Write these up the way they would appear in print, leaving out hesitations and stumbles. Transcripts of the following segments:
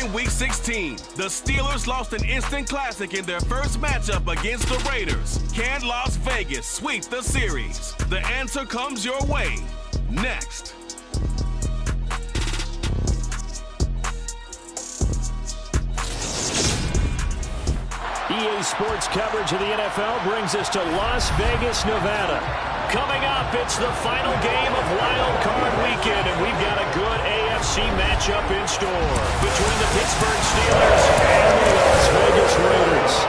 in Week 16. The Steelers lost an instant classic in their first matchup against the Raiders. Can Las Vegas sweep the series? The answer comes your way next. EA Sports coverage of the NFL brings us to Las Vegas, Nevada. Coming up, it's the final game of Wild Card Weekend, and we've got a good AFC matchup in store between the Pittsburgh Steelers and the Las Vegas Raiders.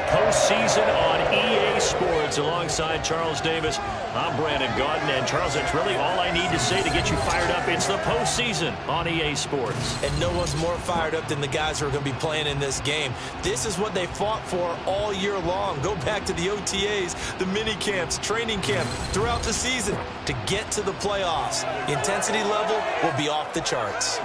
Postseason on EA Sports alongside Charles Davis. I'm Brandon Gaudin, and Charles, that's really all I need to say to get you fired up. It's the postseason on EA Sports. And no one's more fired up than the guys who are going to be playing in this game. This is what they fought for all year long. Go back to the OTAs, the mini camps, training camp, throughout the season to get to the playoffs. The intensity level will be off the charts.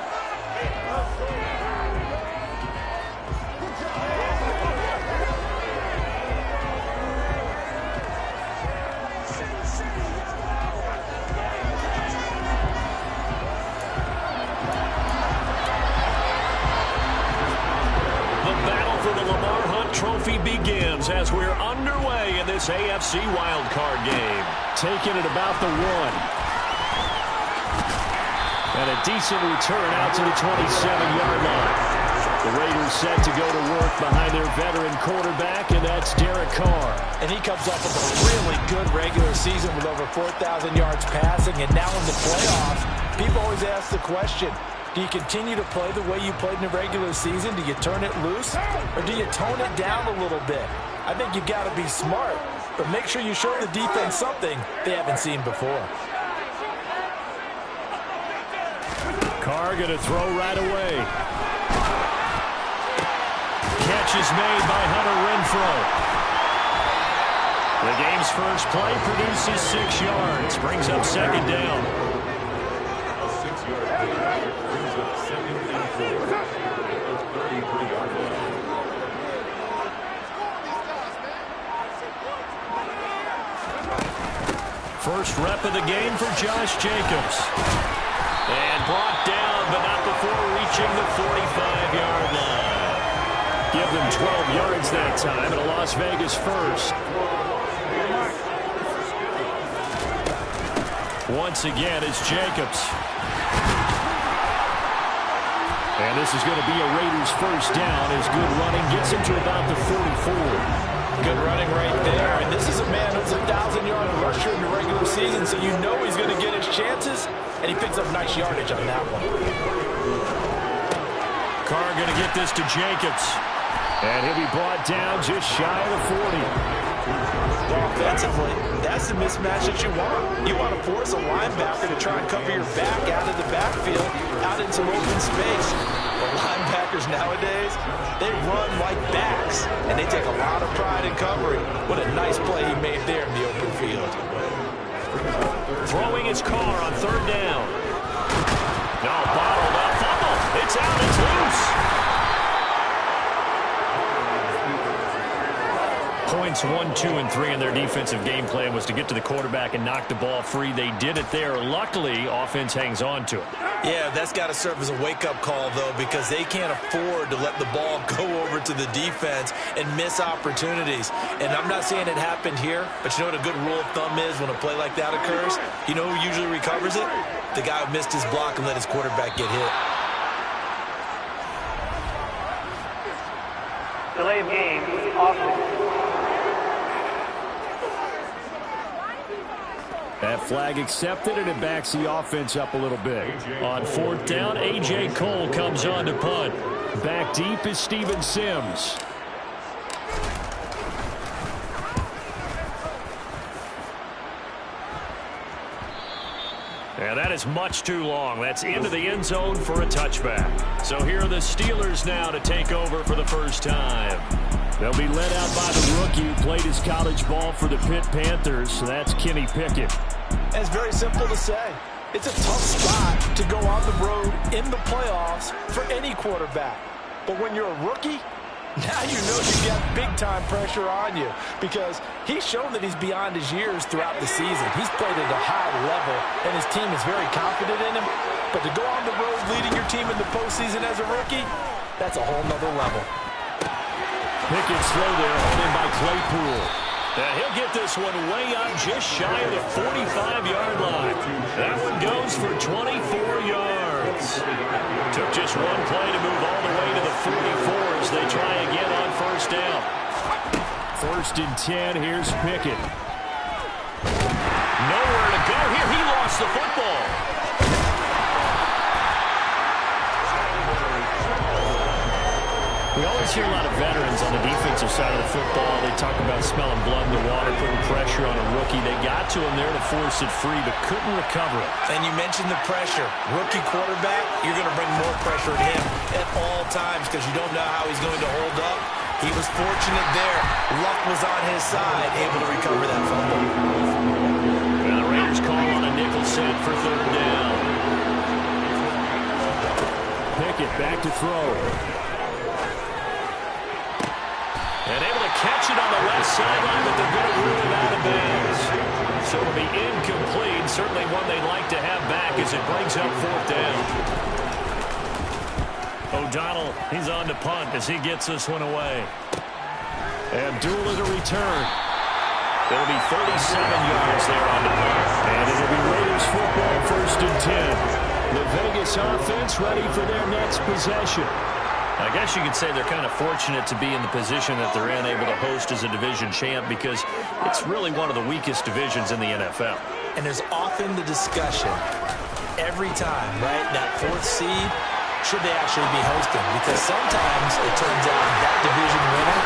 Trophy begins as we're underway in this AFC wildcard game. Taking it about the 1. And a decent return out to the 27-yard line. The Raiders set to go to work behind their veteran quarterback, and that's Derek Carr. And he comes off of a really good regular season with over 4,000 yards passing, and now in the playoffs, people always ask the question, do you continue to play the way you played in the regular season? Do you turn it loose? Or do you tone it down a little bit? I think you've got to be smart, but make sure you show the defense something they haven't seen before. Carr going to throw right away. Catch is made by Hunter Renfrow. The game's first play produces 6 yards, brings up second down. First rep of the game for Josh Jacobs. And brought down, but not before reaching the 45-yard line. Give them 12 yards that time, and a Las Vegas first. Once again, it's Jacobs. And this is going to be a Raiders first down as good running gets him to about the 44. Good running right there. And this is a man who's a 1,000-yard rusher in the regular season, so you know he's going to get his chances, and he picks up nice yardage on that one. Carr going to get this to Jacobs. And he'll be brought down just shy of the 40. Well, offensively, that's the mismatch that you want. You want to force a linebacker to try and cover your back out of the backfield, out in some open space. The linebackers nowadays, they run like backs, and they take a lot of pride in covering. What a nice play he made there in the open field. Throwing his Carr on third down. No, bottled up, fumble. It's out, it's loose. Points 1, 2, and 3 in their defensive game plan was to get to the quarterback and knock the ball free. They did it there. Luckily, offense hangs on to it. Yeah, that's got to serve as a wake-up call, though, because they can't afford to let the ball go over to the defense and miss opportunities. And I'm not saying it happened here, but you know what a good rule of thumb is when a play like that occurs? You know who usually recovers it? The guy who missed his block and let his quarterback get hit. Delay of game, offense. That flag accepted, and it backs the offense up a little bit. On fourth down, A.J. Cole comes on to punt. Back deep is Steven Sims. And that is much too long. That's into the end zone for a touchback. So here are the Steelers now to take over for the first time. They'll be led out by the rookie who played his college ball for the Pitt Panthers. So that's Kenny Pickett. And it's very simple to say. It's a tough spot to go on the road in the playoffs for any quarterback. But when you're a rookie, Now you know you've got big-time pressure on you because he's shown that he's beyond his years throughout the season. He's played at a high level, and his team is very confident in him. But to go on the road leading your team in the postseason as a rookie, that's a whole nother level. Pickett's throw there, held in by Claypool. And he'll get this one way up just shy of the 45-yard line. That one goes for 24 yards. Took just one play to move all the way to the 44 as they try again on first down. 1st and 10, here's Pickett. Nowhere to go here. He lost the football. We always hear a lot of veterans on the defensive side of the football. They talk about smelling blood in the water, putting pressure on a rookie. They got to him there to force it free, but couldn't recover it. And you mentioned the pressure. Rookie quarterback, you're going to bring more pressure at him at all times because you don't know how he's going to hold up. He was fortunate there. Luck was on his side, able to recover that fumble. Now the Raiders call on a nickel set for 3rd down. Pickett back to throw. And able to catch it on the left sideline, but they're going to rule it out of bounds. So it'll be incomplete. Certainly one they'd like to have back as it brings up 4th down. O'Donnell, he's on to punt as he gets this one away. Abdullah to return. It'll be 37 yards there on the punt. And it'll be Raiders football 1st and 10. The Vegas offense ready for their next possession. I guess you could say they're kind of fortunate to be in the position that they're in, able to host as a division champ, because it's really one of the weakest divisions in the NFL. And there's often the discussion every time, right, that 4th seed, should they actually be hosting? Because sometimes it turns out that division winner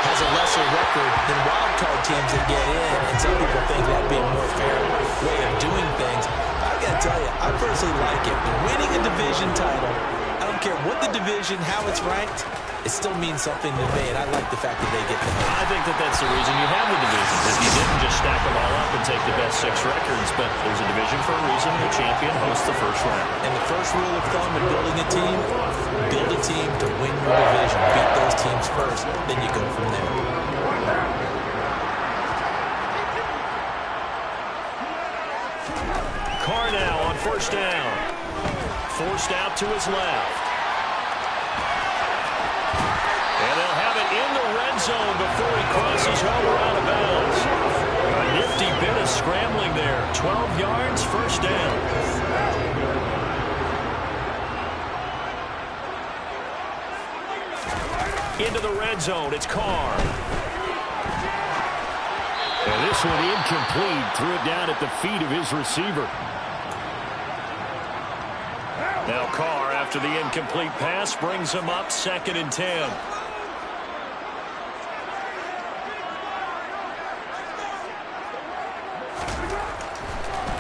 has a lesser record than wildcard teams that get in, and some people think that'd be a more fair way of doing things. I got to tell you, I personally like it. Winning a division title, I don't care what the division, how it's ranked, it still means something to me, and I like the fact that they get the host. I think that that's the reason you have the divisions. If you didn't just stack them all up and take the best 6 records, but there's a division for a reason. The champion hosts the first round. And the first rule of thumb in building a team, build a team to win your division. Beat those teams first, then you go from there. Carr now on first down. Forced out to his left. And they'll have it in the red zone before he crosses over out of bounds. A nifty bit of scrambling there. 12 yards, first down. Into the red zone, it's Carr. And this one incomplete. Threw it down at the feet of his receiver. Now Carr, after the incomplete pass, brings him up 2nd and 10.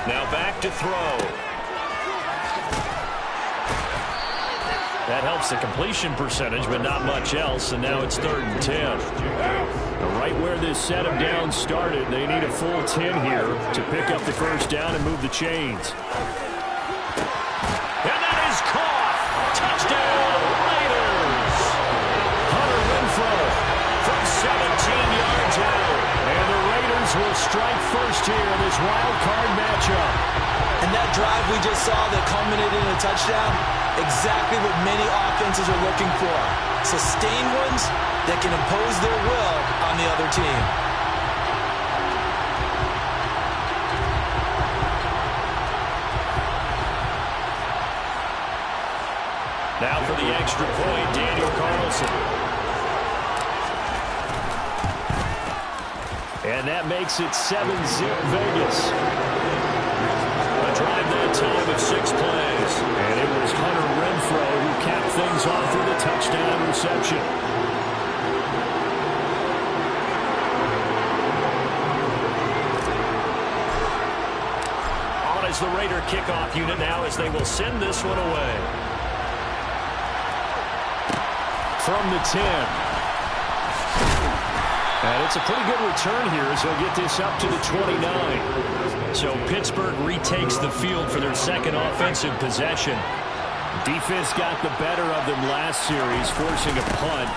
Now back to throw. That helps the completion percentage, but not much else, and now it's 3rd and 10. Right where this set of downs started, they need a full 10 here to pick up the first down and move the chains. And that is caught. Touchdown, Raiders. Hunter Renfrow from 17 yards out. And the Raiders will strike first here in this wild card matchup. And that drive we just saw that culminated in a touchdown, exactly what many offenses are looking for. Sustained ones that can impose their will on the other team. Now for the extra point, Daniel Carlson. And that makes it 7-zip Vegas. A drive that time of 6 plays. And it was Hunter Renfrow who capped things off with a touchdown reception. On is the Raider kickoff unit now as they will send this one away. From the 10. And it's a pretty good return here as they'll get this up to the 29. So Pittsburgh retakes the field for their second offensive possession. Defense got the better of them last series, forcing a punt.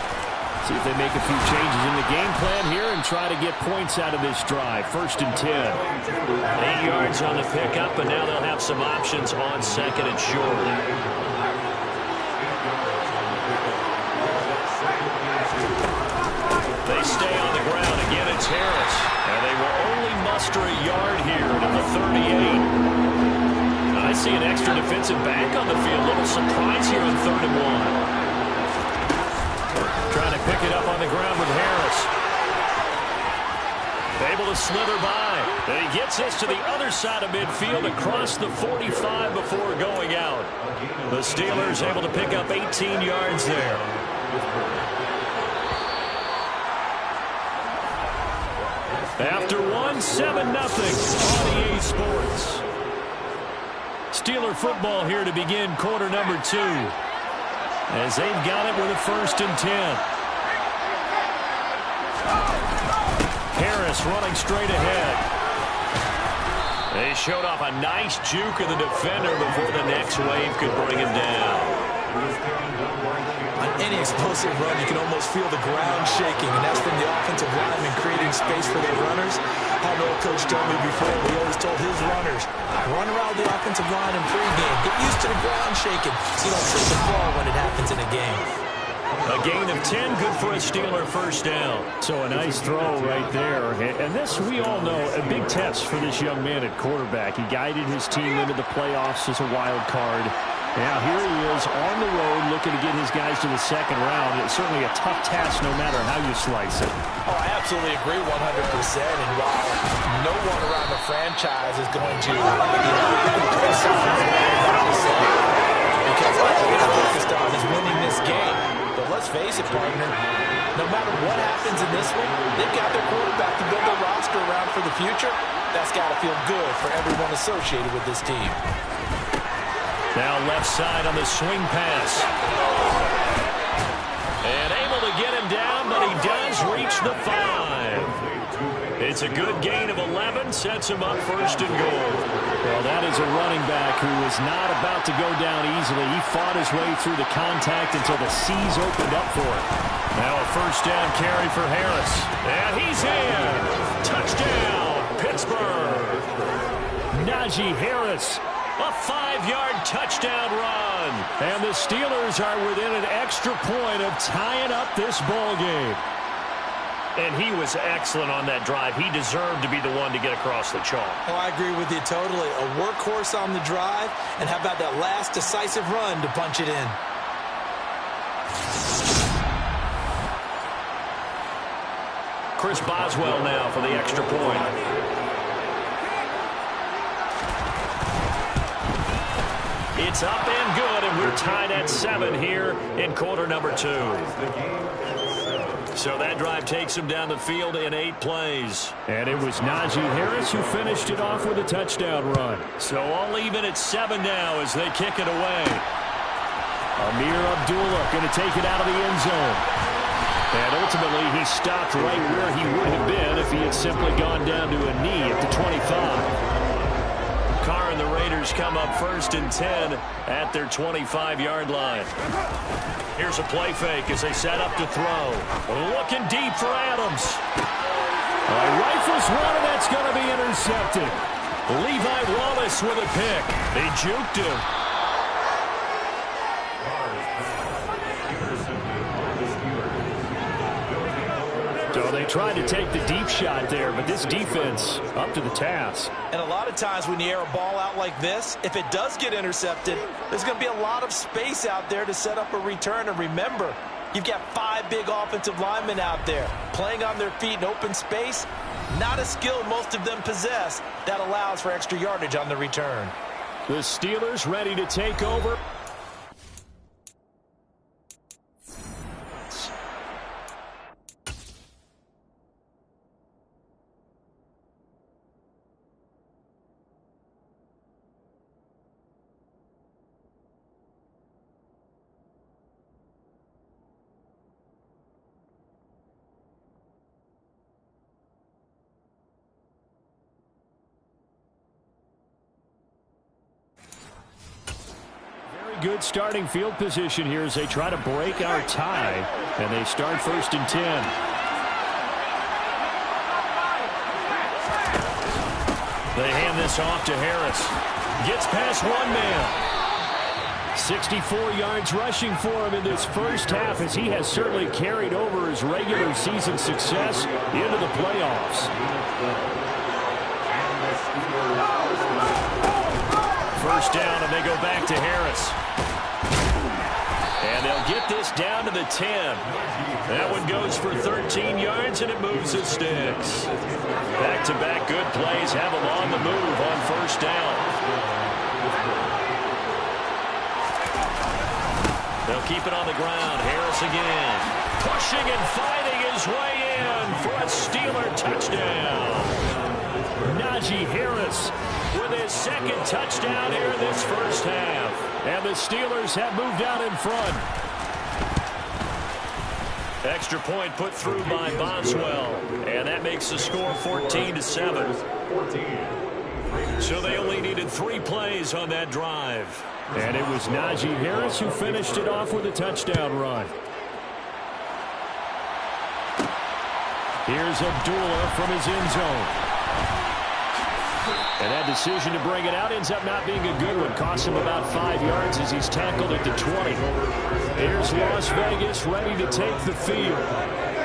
See if they make a few changes in the game plan here and try to get points out of this drive. 1st and 10. 8 yards on the pickup, and now they'll have some options on 2nd and short. They stay on the ground. Again, it's Harris. And they will only muster a yard here to the 38. I see an extra defensive back on the field. A little surprise here on 3rd and 1. Trying to pick it up on the ground with Harris. Able to slither by. And he gets this to the other side of midfield across the 45 before going out. The Steelers able to pick up 18 yards there. After 1, 7-0 on EA Sports. Steeler football here to begin quarter number 2. As they've got it with a 1st and 10. Harris running straight ahead. They showed off a nice juke of the defender before the next wave could bring him down. On any explosive run, you can almost feel the ground shaking, and that's from the offensive linemen creating space for their runners. I had an old coach tell me before, he always told his runners, run around the offensive line in pregame. Get used to the ground shaking so you don't trip and fall when it happens in a game. A gain of 10, good for a Steeler 1st down. So a nice throw right there. And this, we all know, a big test for this young man at quarterback. He guided his team into the playoffs as a wild card. Now here he is on the road looking to get his guys to the 2nd round. It's certainly a tough task no matter how you slice it. Oh, I absolutely agree 100%. And while no one around the franchise is going to criticize because all they're focused on is winning this game. But let's face it, partner, no matter what happens in this one, they've got their quarterback to build their roster around for the future. That's got to feel good for everyone associated with this team. Now left side on the swing pass. And able to get him down, but he does reach the 5. It's a good gain of 11, sets him up 1st and goal. Well, that is a running back who is not about to go down easily. He fought his way through the contact until the C's opened up for him. Now a 1st down carry for Harris. And he's in. Touchdown, Pittsburgh. Najee Harris. A 5-yard touchdown run. And the Steelers are within an extra point of tying up this ball game. And he was excellent on that drive. He deserved to be the one to get across the chalk. Oh, I agree with you totally. A workhorse on the drive, and how about that last decisive run to punch it in? Chris Boswell now for the extra point. It's up and good, and we're tied at 7 here in quarter number 2. So that drive takes him down the field in 8 plays. And it was Najee Harris who finished it off with a touchdown run. So all even at 7 now as they kick it away. Amir Abdullah going to take it out of the end zone. And ultimately he stopped right where he would have been if he had simply gone down to a knee at the 25. Carr and the Raiders come up 1st and 10 at their 25-yard line. Here's a play fake as they set up to throw. Looking deep for Adams. Rifles one, and that's going to be intercepted. Levi Wallace with a pick. They juked him. So they tried to take the deep shot there, but this defense up to the task. And a lot of times when you air a ball out like this, if it does get intercepted, there's going to be a lot of space out there to set up a return. And remember, you've got 5 big offensive linemen out there playing on their feet in open space. Not a skill most of them possess that allows for extra yardage on the return. The Steelers ready to take over. good starting field position here as they try to break our tie. And they start 1st and 10. They hand this off to Harris. Gets past one man. 64 yards rushing for him in this first half as he has certainly carried over his regular season success into the playoffs. First down, and they go back to Harris. And they'll get this down to the 10. That one goes for 13 yards, and it moves his sticks. Back-to-back good plays have him on the move on first down. They'll keep it on the ground. Harris again. Pushing and fighting his way in for a Steeler touchdown. Najee Harris with his second touchdown here in this first half. And the Steelers have moved out in front. Extra point put through by Boswell. And that makes the score 14-7. So they only needed 3 plays on that drive. And it was Najee Harris who finished it off with a touchdown run. Here's Abdullah from his end zone. And that decision to bring it out ends up not being a good one. Costs him about 5 yards as he's tackled at the 20. Here's Las Vegas ready to take the field.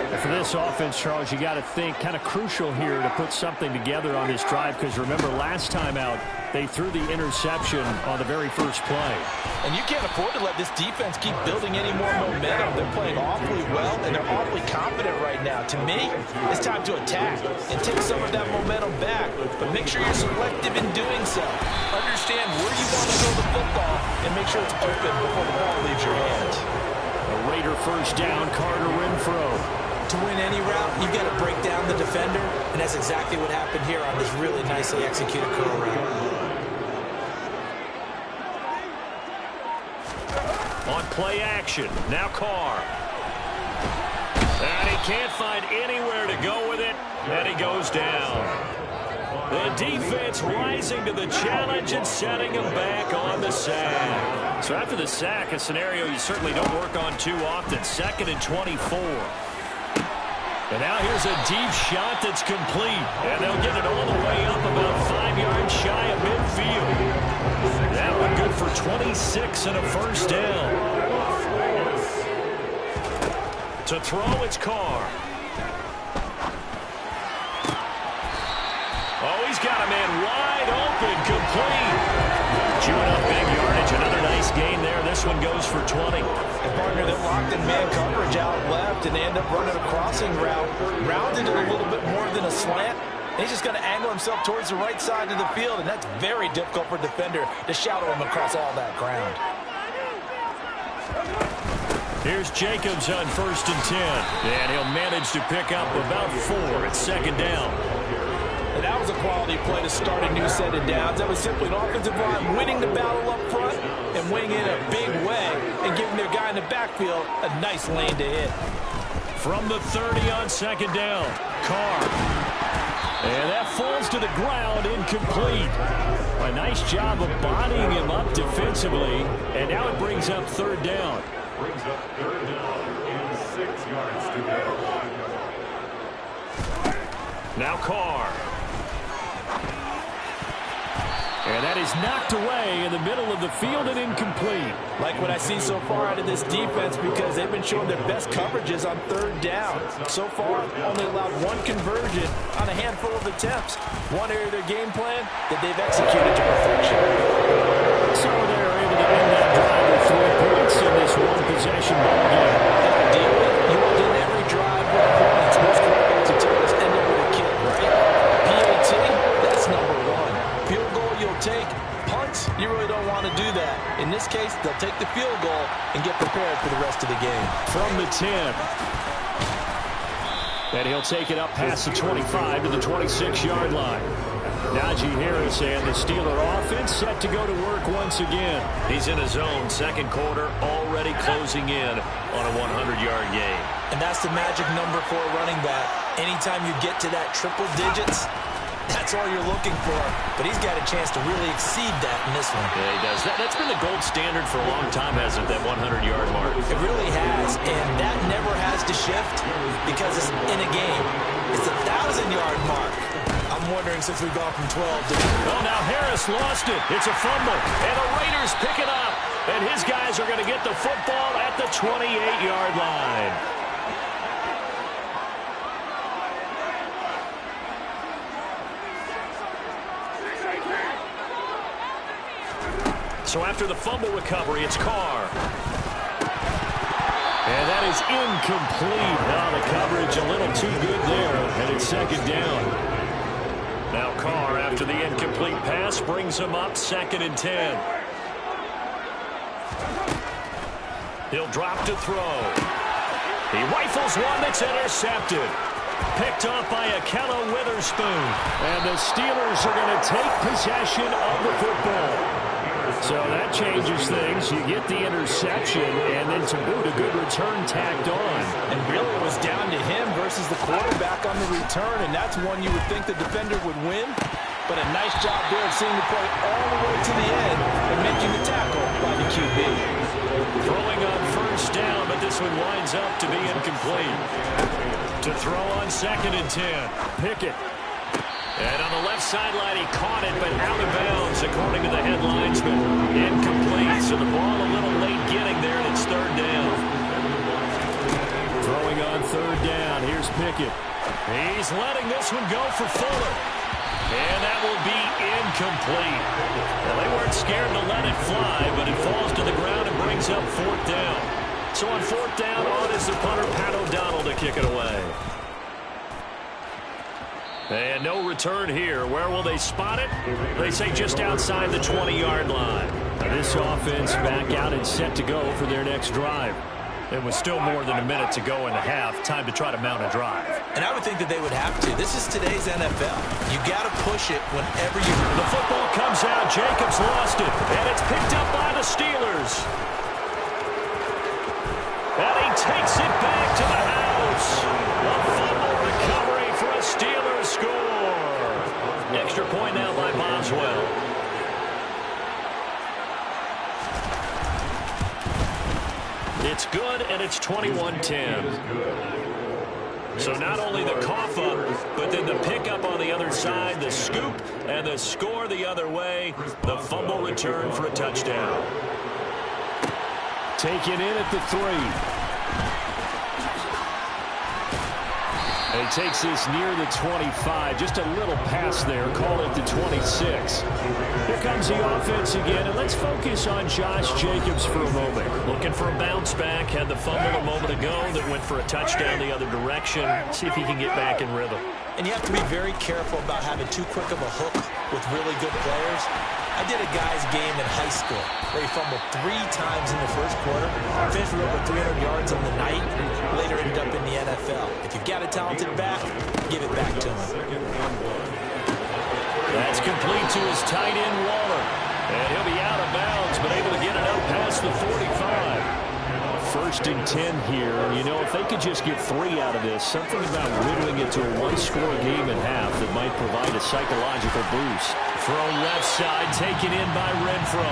And for this offense, Charles, you got to think kind of crucial here to put something together on this drive, because remember last time out they threw the interception on the very first play. And you can't afford to let this defense keep building any more momentum. They're playing awfully well, and they're awfully confident right now. To me, it's time to attack and take some of that momentum back, but make sure you're selective in doing so. Understand where you want to throw the football and make sure it's open before the ball leaves your hands. A Raider first down, Carter Renfro. To win any route, you've got to break down the defender, and that's exactly what happened here on this really nicely executed curl route. On play action, now Carr. And he can't find anywhere to go with it, and he goes down. The defense rising to the challenge and setting him back on the sack. So after the sack, a scenario you certainly don't work on too often. 2nd and 24. And now here's a deep shot that's complete. And they'll get it all the way up about 5 yards shy of midfield. That one good for 26 and a first down. To throw, it's Carr. Oh, he's got a man wide open, complete. Chewing up big yardage. Another nice gain there. This one goes for 20. The partner that locked in man coverage out left, and they end up running a crossing route. Rounded it a little bit more than a slant. And he's just going to angle himself towards the right side of the field, and that's very difficult for a defender to shadow him across all that ground. Here's Jacobs on 1st and 10. And he'll manage to pick up about 4 at 2nd down. And that was a quality play to start a new set of downs. That was simply an offensive line winning the battle up front and winning it in a big way and giving their guy in the backfield a nice lane to hit. From the 30 on 2nd down, Carr. And that falls to the ground, incomplete. A nice job of bodying him up defensively, and now it brings up 3rd down. Brings up 3rd down and 6 yards to go. Now Carr. And that is knocked away in the middle of the field and incomplete. Like what I see so far out of this defense, because they've been showing their best coverages on 3rd down. So far, only allowed 1 conversion on a handful of attempts. One area of their game plan that they've executed to perfection. So they're able to end that drive with 3 points in this one-possession ball game. Ideally, you want to end every drive with points. Most quarterbacks and teams end up with a kick, right? PAT, that's number 1. Field goal you'll take. Punts, you really don't want to do that. In this case, they'll take the field goal and get prepared for the rest of the game. From the 10. And he'll take it up past the 25 to the 26-yard line. Najee Harris and the Steeler offense set to go to work once again. He's in his zone, 2nd quarter, already closing in on a 100-yard game. And that's the magic number for a running back. Anytime you get to that triple digits, That's all you're looking for, but he's got a chance to really exceed that in this one. Yeah, he does. That's been the gold standard for a long time, hasn't it, that 100-yard mark? It really has, and that never has to shift because it's in a game. It's a 1,000-yard mark. I'm wondering since we've gone from 12 to... Oh, now Harris lost it. It's a fumble, and the Raiders pick it up, and his guys are going to get the football at the 28-yard line. So after the fumble recovery, it's Carr. And that is incomplete. Now the coverage a little too good there, and it's second down. Now Carr, after the incomplete pass, brings him up 2nd and 10. He'll drop to throw. He rifles one that's intercepted. Picked off by Akello Witherspoon. And the Steelers are going to take possession of the football. So that changes things. You get the interception, and then to boot, a good return tacked on. And really it was down to him versus the quarterback on the return, and that's one you would think the defender would win. But a nice job there of seeing the play all the way to the end and making the tackle by the QB. Throwing on first down, but this one winds up to be incomplete. To throw on 2nd and 10. Pickett. And on the left sideline, he caught it, but out of bounds, according to the head linesman. Incomplete, so the ball a little late getting there, and it's 3rd down. Throwing on 3rd down, here's Pickett. He's letting this one go for Fuller. And that will be incomplete. Well, they weren't scared to let it fly, but it falls to the ground and brings up 4th down. So on 4th down, on is the punter, Pat O'Donnell, to kick it away. And no return here. Where will they spot it? They say just outside the 20-yard line. Now this offense back out and set to go for their next drive. And with still more than a minute to go in the half, time to try to mount a drive. And I would think that they would have to. This is today's NFL. You got to push it whenever you... The football comes out. Jacobs lost it. And it's picked up by the Steelers. And he takes it back to the house. A fumble recovery for a Steelers score. Extra point now by Boswell. It's good, and it's 21-10. So not only the cough up, but then the pickup on the other side, the scoop, and the score the other way. The fumble return for a touchdown. Taken in at the 3. And he takes this near the 25. Just a little pass there. Call it the 26. Here comes the offense again. And let's focus on Josh Jacobs for a moment. Looking for a bounce back. Had the fumble a moment ago that went for a touchdown the other direction. See if he can get back in rhythm. And you have to be very careful about having too quick of a hook with really good players. I did a guy's game in high school where he fumbled 3 times in the first quarter, finished with over 300 yards on the night, later ended up in the NFL. If you've got a talented back, give it back to him. That's complete to his tight end, Waller. And he'll be out of bounds, but able to get it up past the 45. 1st and 10 here. You know, if they could just get 3 out of this, something about whittling it to a 1-score game at half that might provide a psychological boost. Throw left side, taken in by Renfro.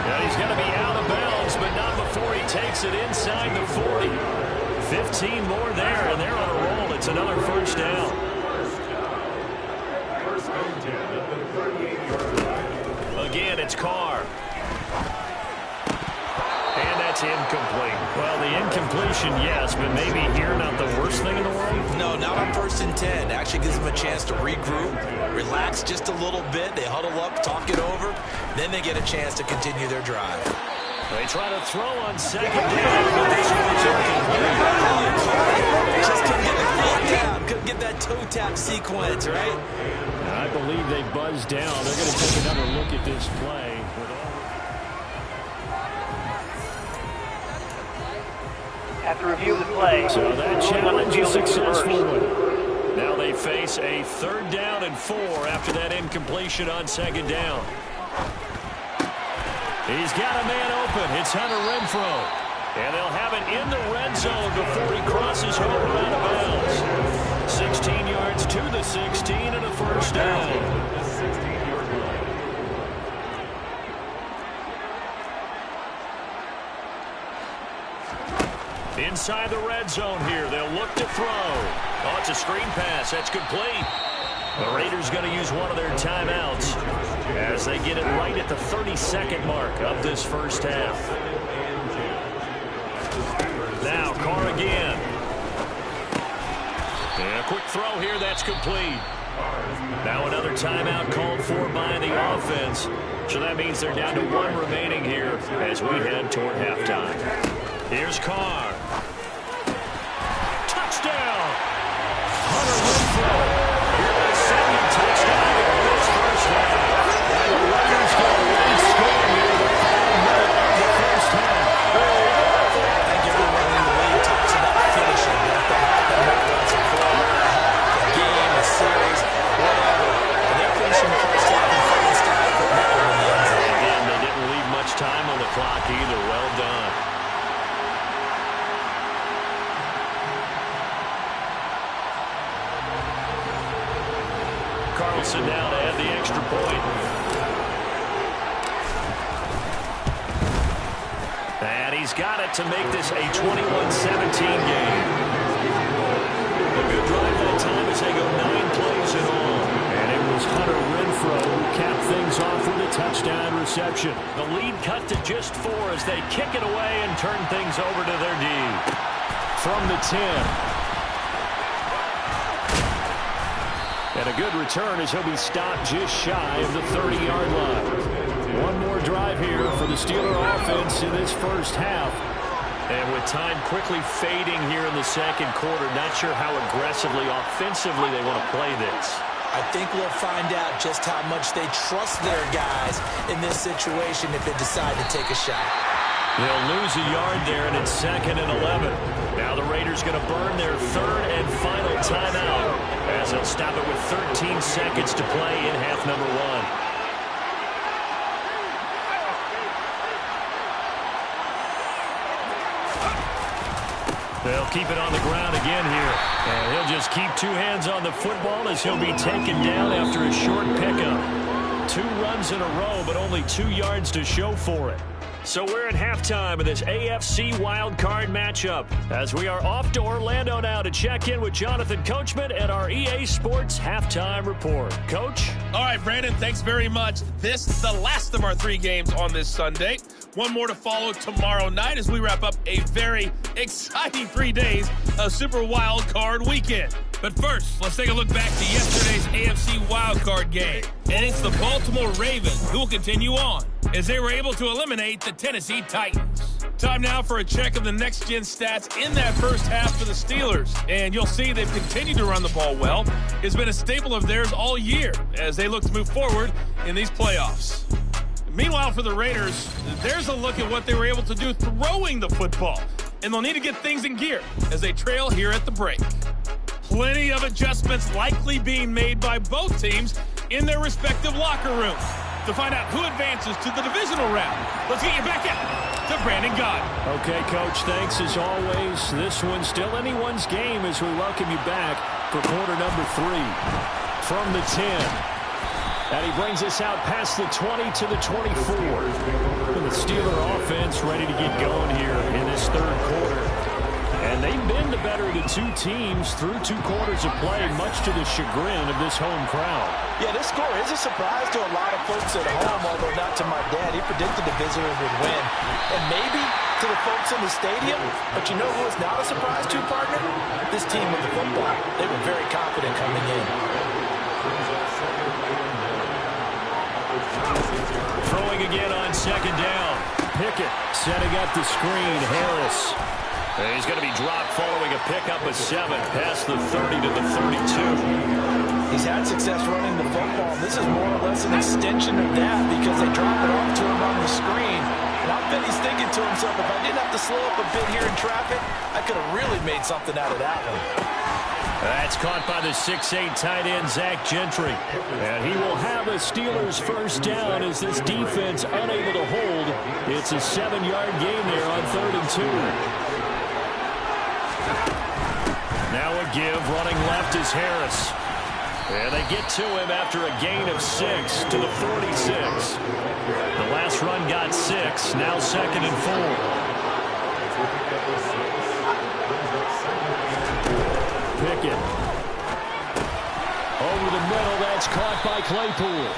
Now he's going to be out of bounds, but not before he takes it inside the 40. 15 more there, and they're on a roll. It's another 1st down. Again, it's Carr. And that's incomplete. Well, the incompletion, yes, but maybe here not the worst thing in the world? No, not on 1st and 10. Actually gives them a chance to regroup, relax just a little bit. They huddle up, talk it over. Then they get a chance to continue their drive. They try to throw on 2nd down, but this one's incomplete. Just couldn't get the feet down. Couldn't get that toe tap sequence, right? I believe they buzzed down. They're going to take another look at this play. After review of the play, so that challenge is successful. Now they face a 3rd down and 4 after that incompletion on 2nd down. He's got a man open. It's Hunter Renfro. And they'll have it in the red zone before he crosses over out of bounds. 6 16 yards to the 16 and a first down. The 16-yard line. Inside the red zone here. They'll look to throw. Oh, it's a screen pass. That's complete. The Raiders going to use one of their timeouts as they get it right at the 32nd mark of this first half. Now, Carr again. And a quick throw here. That's complete. Now another timeout called for by the offense. So that means they're down to one remaining here as we head toward halftime. Here's Carr. Touchdown! Hunter Renfrow. Your second touchdown in this first half. And the Raiders get a late score here in the final minute of the first half. I think everyone in the league talks about finishing. Don't they happen more once a quarter, a game, a series, whatever. And they're finishing the first half and finally starting to put that one in the end zone. Again, they didn't leave much time on the clock either. Well done. Carlson now to add the extra point. And he's got it to make this a 21-17 game. A good drive that time as they go 9 plays in all. And it was Hunter Renfrow who capped things off with a touchdown reception. The lead cut to just 4 as they kick it away and turn things over to their D. From the 10. And a good return as he'll be stopped just shy of the 30-yard line. One more drive here for the Steeler offense in this first half. And with time quickly fading here in the second quarter, not sure how aggressively, offensively they want to play this. I think we'll find out just how much they trust their guys in this situation if they decide to take a shot. They'll lose a yard there, and it's 2nd and 11. Now the Raiders going to burn their 3rd and final timeout as they'll stop it with 13 seconds to play in half number 1. They'll keep it on the ground again here. And he'll just keep 2 hands on the football as he'll be taken down after a short pickup. 2 runs in a row, but only 2 yards to show for it. So we're at halftime of this AFC wild card matchup as we are off to Orlando now to check in with Jonathan Coachman at our EA Sports Halftime Report. Coach? All right, Brandon, thanks very much. This is the last of our 3 games on this Sunday. One more to follow tomorrow night as we wrap up a very exciting 3 days of Super Wild Card Weekend. But first, let's take a look back to yesterday's AFC Wild Card game. And it's the Baltimore Ravens who will continue on as they were able to eliminate the Tennessee Titans. Time now for a check of the next-gen stats in that first half for the Steelers. And you'll see they've continued to run the ball well. It's been a staple of theirs all year as they look to move forward in these playoffs. Meanwhile, for the Raiders, there's a look at what they were able to do throwing the football. And they'll need to get things in gear as they trail here at the break. Plenty of adjustments likely being made by both teams in their respective locker rooms. To find out who advances to the divisional round, let's get you back out to Brandon Gott. Okay, Coach, thanks as always. This one's still anyone's game as we welcome you back for quarter number 3. From the 10. And he brings us out past the 20 to the 24. And the Steeler offense ready to get going here in this 3rd quarter. And they've been the better of the 2 teams through 2 quarters of play, much to the chagrin of this home crowd. Yeah, this score is a surprise to a lot of folks at home, although not to my dad. He predicted the visitors would win. And maybe to the folks in the stadium, but you know who is not a surprise to, partner? This team with the football. They were very confident coming in. Throwing again on 2nd down. Pickett setting up the screen. Harris. And he's going to be dropped following a pickup of 7 past the 30 to the 32. He's had success running the football. This is more or less an extension of that because they drop it off to him on the screen. And I bet he's thinking to himself, if I didn't have to slow up a bit here in traffic, I could have really made something out of that one. That's caught by the 6'8" tight end, Zach Gentry. And he will have a Steelers first down as this defense unable to hold. It's a 7-yard gain there on 3rd and 2. Now a give. Running left is Harris. And they get to him after a gain of 6 to the 46. The last run got 6. Now 2nd and 4. Pickett. Over the middle. That's caught by Claypool.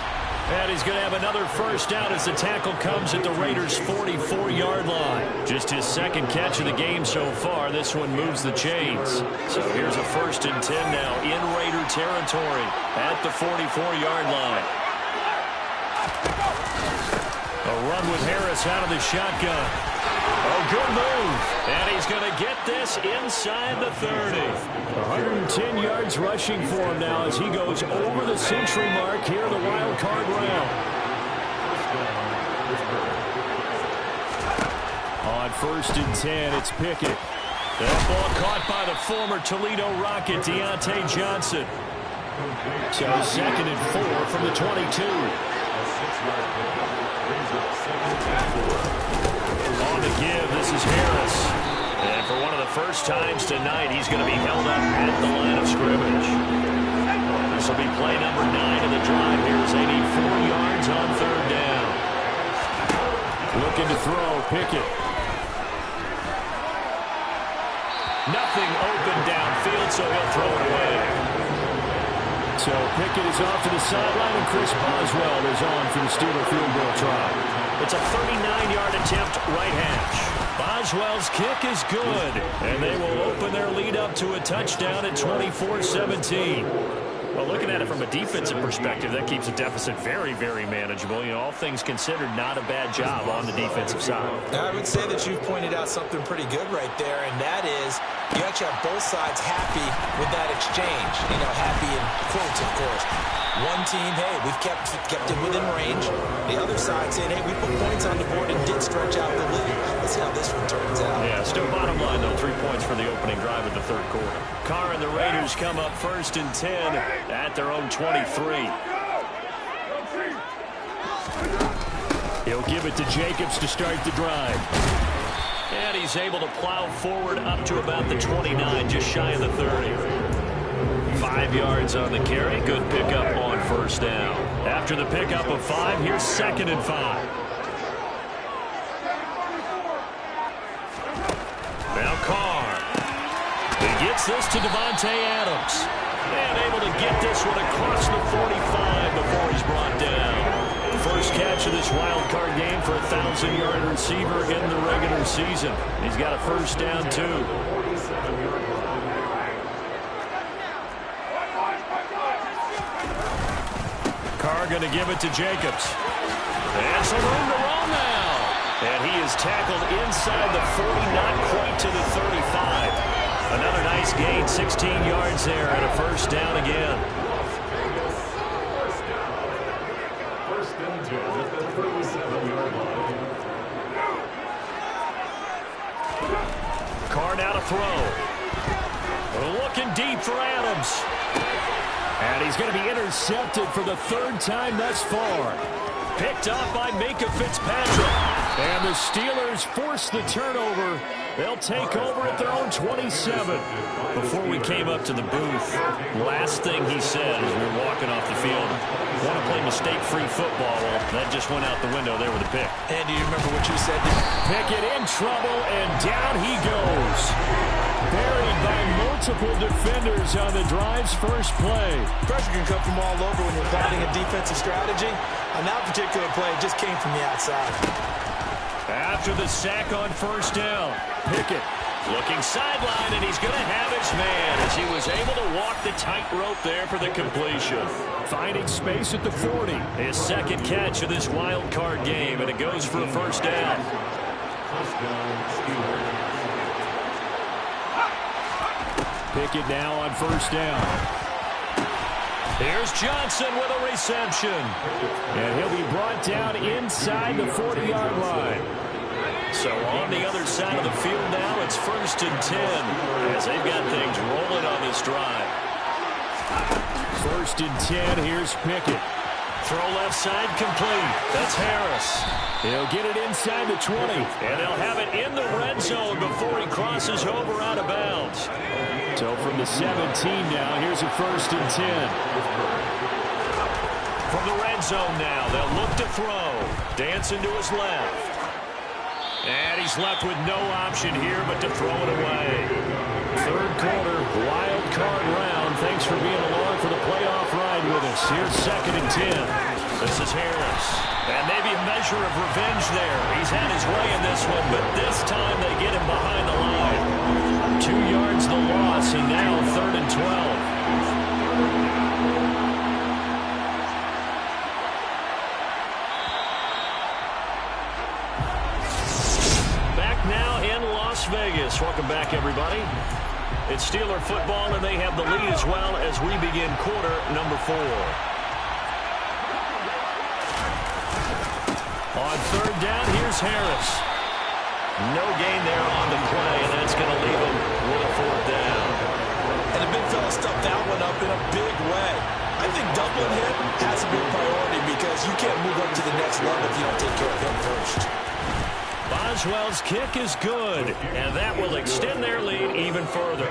And he's going to have another first down as the tackle comes at the Raiders' 44-yard line. Just his 2nd catch of the game so far. This one moves the chains. So here's a 1st and 10 now in Raider territory at the 44-yard line. A run with Harris out of the shotgun. Oh, good move. And he's going to get this inside the 30. 110 yards rushing for him now as he goes over the century mark here in the wild card round. On 1st and 10, it's Pickett. That ball caught by the former Toledo Rocket, Deontay Johnson. So 2nd and 4 from the 22. On the give, this is Harris. And for one of the first times tonight, he's going to be held up at the line of scrimmage. This will be play number 9 of the drive here as they need 4 yards on 3rd down. Looking to throw, Pickett. Nothing open downfield, so he'll throw it away. So Pickett is off to the sideline, and Chris Boswell is on for the Steeler field goal try. It's a 39-yard attempt, right hash. Boswell's kick is good, and they will open their lead up to a touchdown at 24-17. Well, looking at it from a defensive perspective, that keeps the deficit very, very manageable. You know, all things considered, not a bad job on the defensive side. I would say that you've pointed out something pretty good right there, and that is you actually have both sides happy with that exchange. You know, happy in quotes, of course. One team, hey, we've kept it within range. The other side saying, hey, we put points on the board and did stretch out the lead. Let's see how this one turns out. Yeah, still bottom line, though, 3 points for the opening drive of the 3rd quarter. Carr and the Raiders come up 1st and 10 at their own 23. He'll give it to Jacobs to start the drive. And he's able to plow forward up to about the 29, just shy of the 30. 5 yards on the carry. Good pickup on 1st down. After the pickup of 5, here's 2nd and 5. Now Carr. He gets this to Devontae Adams. And able to get this one across the 45 before he's brought down. First catch of this wild card game for a 1,000-yard receiver in the regular season. He's got a 1st down, too. Carr going to give it to Jacobs. And some room to run now. And he is tackled inside the 40, not quite to the 35. Another nice gain, 16 yards there, and a 1st down again. Carr now to throw. Looking deep for Adams. And he's going to be intercepted for the 3rd time thus far. Picked off by Minkah Fitzpatrick. And the Steelers force the turnover. They'll take over at their own 27. Before we came up to the booth, last thing he said as we were walking off the field, want to play mistake-free football. Well, that just went out the window there with a pick. And do you remember what you said? Pickett in trouble, and down he goes. Buried by multiple defenders on the drive's first play. Pressure can come from all over when you're plotting a defensive strategy. On that particular play, it just came from the outside. After the sack on 1st down, Pickett looking sideline, and he's going to have his man as he was able to walk the tightrope there for the completion. Finding space at the 40. His 2nd catch of this wild card game, and it goes for a 1st down. Pickett now on 1st down. Here's Johnson with a reception. And he'll be brought down inside the 40-yard line. So on the other side of the field now, it's 1st and 10 as they've got things rolling on this drive. 1st and 10, here's Pickett. Throw left side complete. That's Harris. He'll get it inside the 20. And they'll have it in the red zone before he crosses over out of bounds. So from the 17 now, here's a 1st and 10. From the red zone now, they'll look to throw. Dancing to his left. And he's left with no option here but to throw it away. 3rd quarter, wild card round. Thanks for being along for the playoff ride with us. Here's 2nd and 10. This is Harris. And maybe a measure of revenge there. He's had his way in this one, but this time they get him behind the line. 2 yards the loss, and now 3rd and 12. Back now in Las Vegas. Welcome back, everybody. It's Steeler football, and they have the lead as well as we begin quarter number 4. On 3rd down, here's Harris. No gain there on the play, and that's going to leave him with a 4th down. And the big fella stuffed that one up in a big way. I think doubling him has to be a priority because you can't move up to the next level if you don't take care of him first. Boswell's kick is good, and that will extend their lead even further.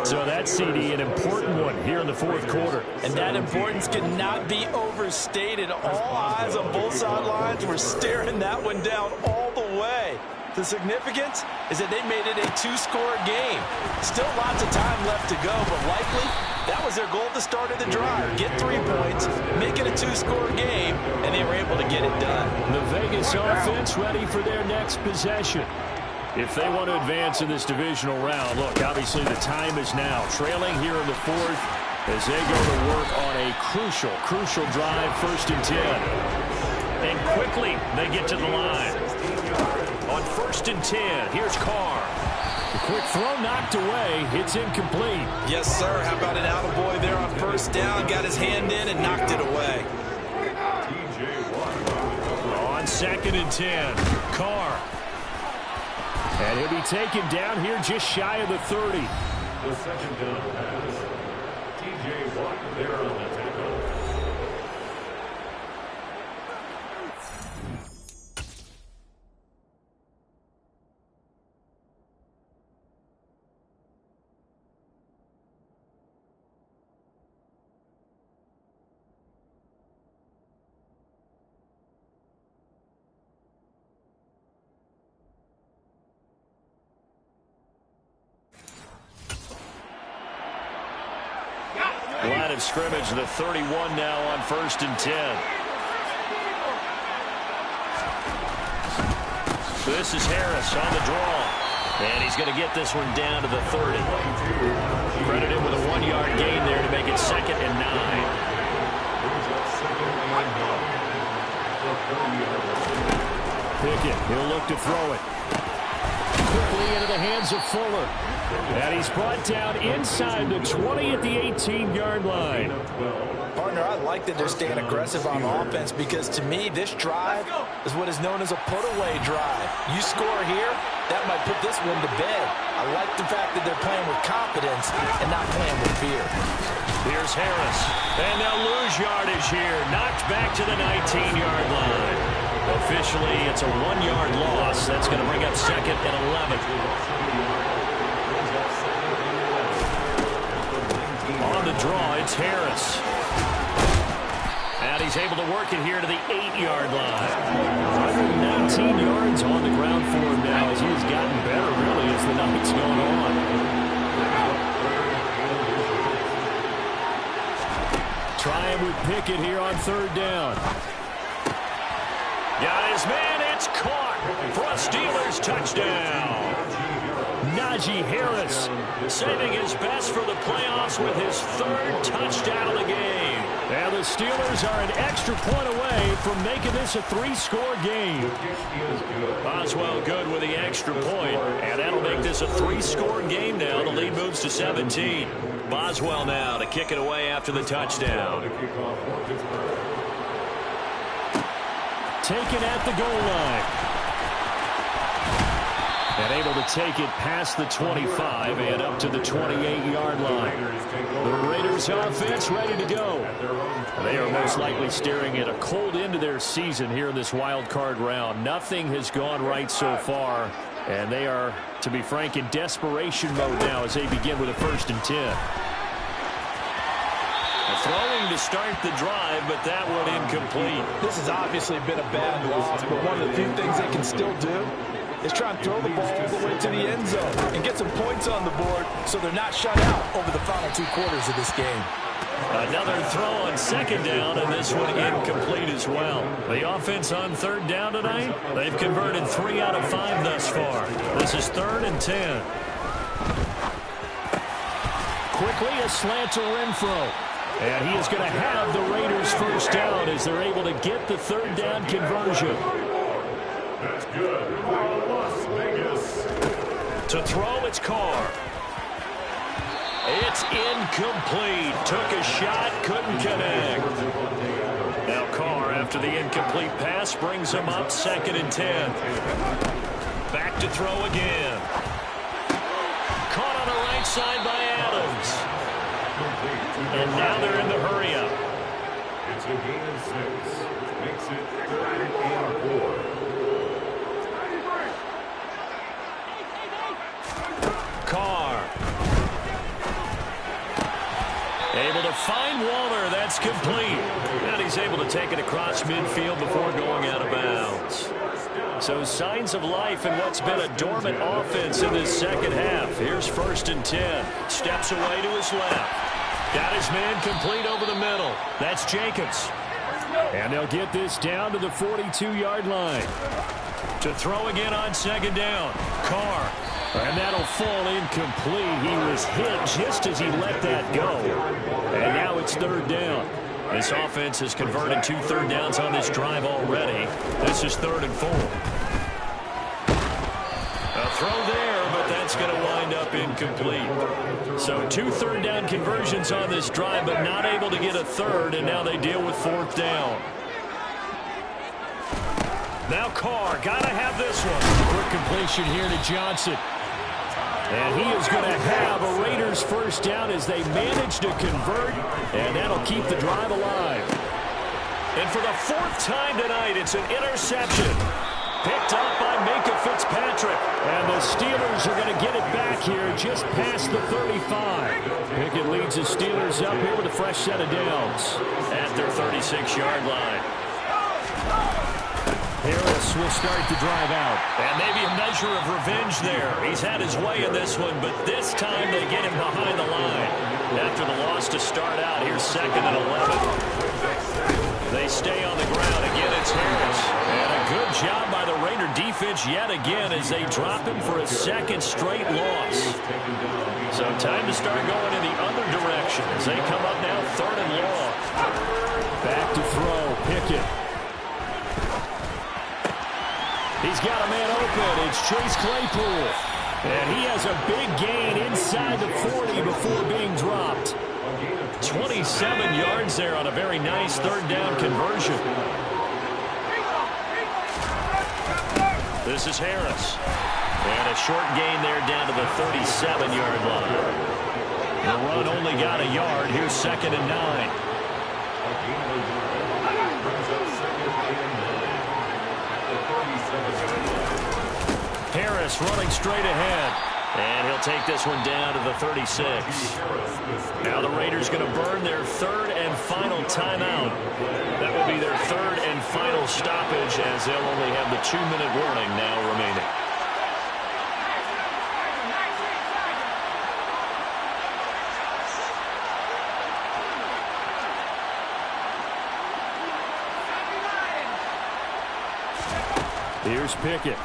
So that CD, an important one here in the 4th quarter. And that importance cannot be overstated. All eyes on both sidelines were staring that one down all the way. The significance is that they made it a 2-score game. Still lots of time left to go, but likely that was their goal at the start of the drive. Get 3 points, make it a 2-score game, and they were able to get it done. The Vegas offense ready for their next possession. If they want to advance in this divisional round, look, obviously the time is now. Trailing here in the 4th as they go to work on a crucial drive, 1st and 10. And quickly they get to the line. On 1st and 10, here's Carr. The quick throw knocked away. It's incomplete. Yes, sir. How about an attaboy there on 1st down? Got his hand in and knocked it away. On 2nd and 10, Carr. And he'll be taken down here just shy of the 30. The 2nd down pass. TJ Watt there on the tackle. Line of scrimmage, the 31 now on 1st and 10. This is Harris on the draw. And he's going to get this one down to the 30. Credited with a 1-yard gain there to make it 2nd and 9. Pickett, he'll look to throw it. Quickly into the hands of Fuller. And he's brought down inside the 20 at the 18-yard line. Partner, I like that they're staying aggressive on offense because, to me, this drive is what is known as a put-away drive. You score here, that might put this one to bed. I like the fact that they're playing with confidence and not playing with fear. Here's Harris. And they'll lose yardage here. Knocked back to the 19-yard line. Officially, it's a 1-yard loss. That's going to bring up 2nd and 11. On the draw, it's Harris. And he's able to work it here to the 8-yard line. 119 yards on the ground for him now as he's gotten better, really, as the night's gone on. Trying with Pickett here on 3rd down. Got his man, it's caught for a Steelers touchdown. Najee Harris saving his best for the playoffs with his 3rd touchdown of the game. And the Steelers are an extra point away from making this a 3-score game. Boswell good with the extra point, and that'll make this a 3-score game now. The lead moves to 17. Boswell now to kick it away after the touchdown. Taken at the goal line. And able to take it past the 25 and up to the 28-yard line. The Raiders offense ready to go. They are most likely staring at a cold end to their season here in this wild card round. Nothing has gone right so far And they are, to be frank, in desperation mode now as they begin with a 1st and 10. Throwing to start the drive, but that one incomplete. This has obviously been a bad loss, but one of the few things they can still do is try and throw the ball all the way to the end zone and get some points on the board so they're not shut out over the final 2 quarters of this game. Another throw on 2nd down, and this one incomplete as well. The offense on 3rd down tonight, they've converted 3 out of 5 thus far. This is 3rd and 10. Quickly, a slant to Renfro. And he is going to have the Raiders 1st down as they're able to get the 3rd down conversion. That's good for Las Vegas. To throw, it's Carr. It's incomplete. Took a shot, couldn't connect. Now Carr, after the incomplete pass, brings him up 2nd and 10. Back to throw again. Caught on the right side by Adams. And now they're in the hurry-up. It's a gain of 6. Makes it 3rd and 4. Carr. Able to find Waller. That's complete. And he's able to take it across midfield before going out of bounds. So signs of life in what's been a dormant offense in this 2nd half. Here's 1st and 10. Steps away to his left. Got his man complete over the middle. That's Jacobs. And they'll get this down to the 42-yard line. To throw again on 2nd down. Carr. And that'll fall incomplete. He was hit just as he let that go. And now it's 3rd down. This offense has converted 2 3rd downs on this drive already. This is 3rd and 4. A throw there, but that's going to wind up incomplete. So 2 3rd down conversions on this drive, but not able to get a 3rd, and now they deal with 4th down. Now Carr, got to have this one. Quick completion here to Johnson. And he is going to have a Raiders 1st down as they manage to convert, and that'll keep the drive alive. And for the 4th time tonight, it's an interception. Picked up by Minka Fitzpatrick. And the Steelers are going to get it back here just past the 35. Pickett leads the Steelers up here with a fresh set of downs at their 36-yard line. Harris will start the drive out. And maybe a measure of revenge there. He's had his way in this one, but this time they get him behind the line. After the loss to start out, here's 2nd and 11. They stay on the ground. Again, it's Harris. And a good job by the Raider defense yet again as they drop him for a 2nd straight loss. So time to start going in the other direction as they come up now 3rd and long. Back to throw, Pickett. He's got a man open. It's Chase Claypool. And he has a big gain inside the 40 before being dropped. 27 yards there on a very nice 3rd down conversion. This is Harris. And a short gain there down to the 37-yard line. The run only got a yard. Here's 2nd and 9. Harris running straight ahead. And he'll take this one down to the 36. Now the Raiders going to burn their 3rd and final timeout. That will be their 3rd and final stoppage as they'll only have the 2-minute warning now remaining. Here's Pickett.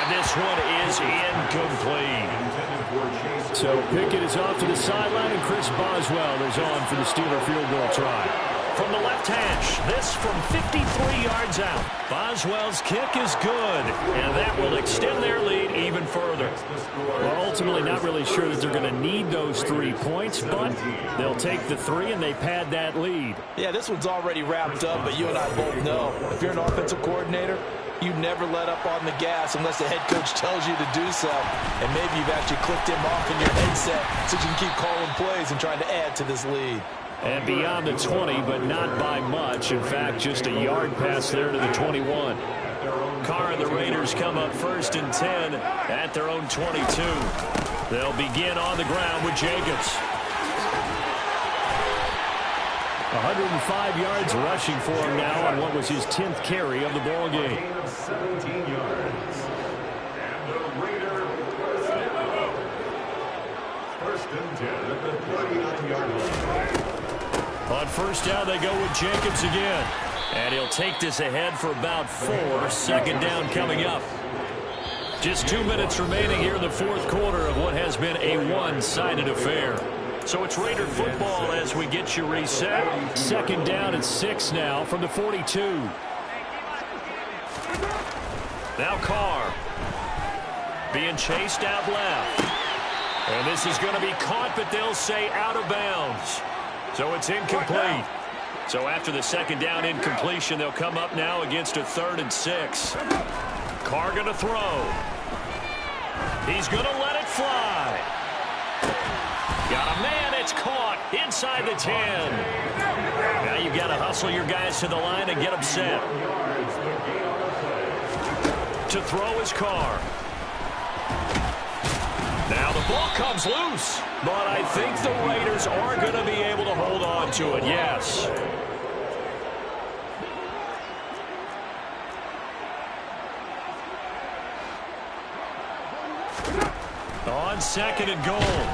This one is incomplete. So Pickett is off to the sideline, and Chris Boswell is on for the Steeler field goal try. From the left hash, this from 53 yards out. Boswell's kick is good, and that will extend their lead even further. Well, ultimately not really sure that they're going to need those 3 points, but they'll take the 3 and they pad that lead. Yeah, this one's already wrapped up, but you and I both know if you're an offensive coordinator, you never let up on the gas unless the head coach tells you to do so. And maybe you've actually clicked him off in your headset so you can keep calling plays and trying to add to this lead. And beyond the 20, but not by much. In fact, just a yard pass there to the 21. Carr and the Raiders come up 1st and 10 at their own 22. They'll begin on the ground with Jacobs. 105 yards rushing for him now on what was his 10th carry of the ball game. Gain of 17 yards. And the Raider first and 10 at the 39-yard line. On first down, they go with Jacobs again. And he'll take this ahead for about 4. 2nd down coming up. Just 2 minutes remaining here in the 4th quarter of what has been a one-sided affair. So it's Raider football as we get you reset. 2nd down and 6 now from the 42. Now Carr being chased out left. And this is going to be caught, but they'll say out of bounds. So it's incomplete. So after the 2nd down incompletion, they'll come up now against a 3rd and 6. Carr going to throw. He's going to let it fly. Got a man, it's caught inside the 10. Now you've got to hustle your guys to the line and get them set. To throw is Carr. Now the ball comes loose, but I think the Raiders are going to be able to hold on to it, yes. On 2nd and goal,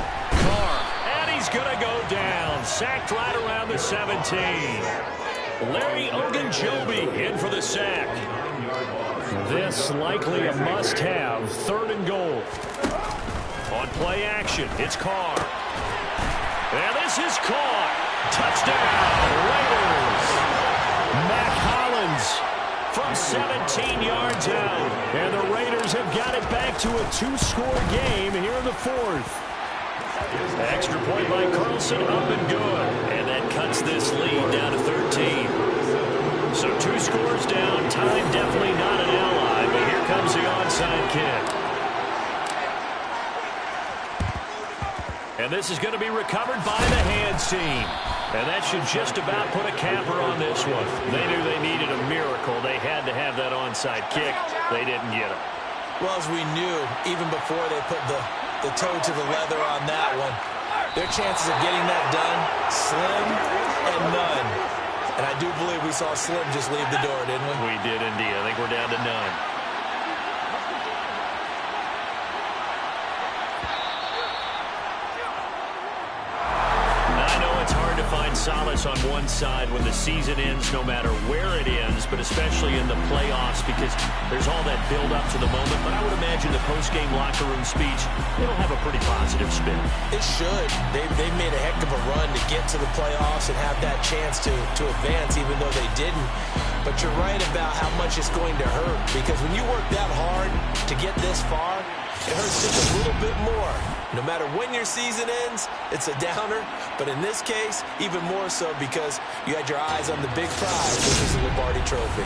Carr, and he's going to go down. Sacked right around the 17. Larry Ogunjobi in for the sack. This likely a must-have. 3rd and goal. On play action, it's Carr. And this is caught. Touchdown, Raiders. Mac Hollins from 17 yards out. And the Raiders have got it back to a 2-score game here in the 4th. Extra point by Carlson, up and good. And that cuts this lead down to 13. So 2 scores down. Time definitely not an ally, but here comes the onside kick. And this is going to be recovered by the hands team. And that should just about put a capper on this one. They knew they needed a miracle. They had to have that onside kick. They didn't get it. Well, as we knew, even before they put the toe to the leather on that one, their chances of getting that done, slim and none. And I do believe we saw Slim just leave the door, didn't we? We did indeed. I think we're down to none. Find solace on one side when the season ends, no matter where it ends, but especially in the playoffs, because there's all that build up to the moment. But I would imagine the post-game locker room speech, it'll have a pretty positive spin. It should. They've made a heck of a run to get to the playoffs and have that chance to advance, even though they didn't. But you're right about how much it's going to hurt, because when you work that hard to get this far, it hurts just a little bit more. No matter when your season ends, it's a downer. But in this case, even more so because you had your eyes on the big prize, which is the Lombardi Trophy.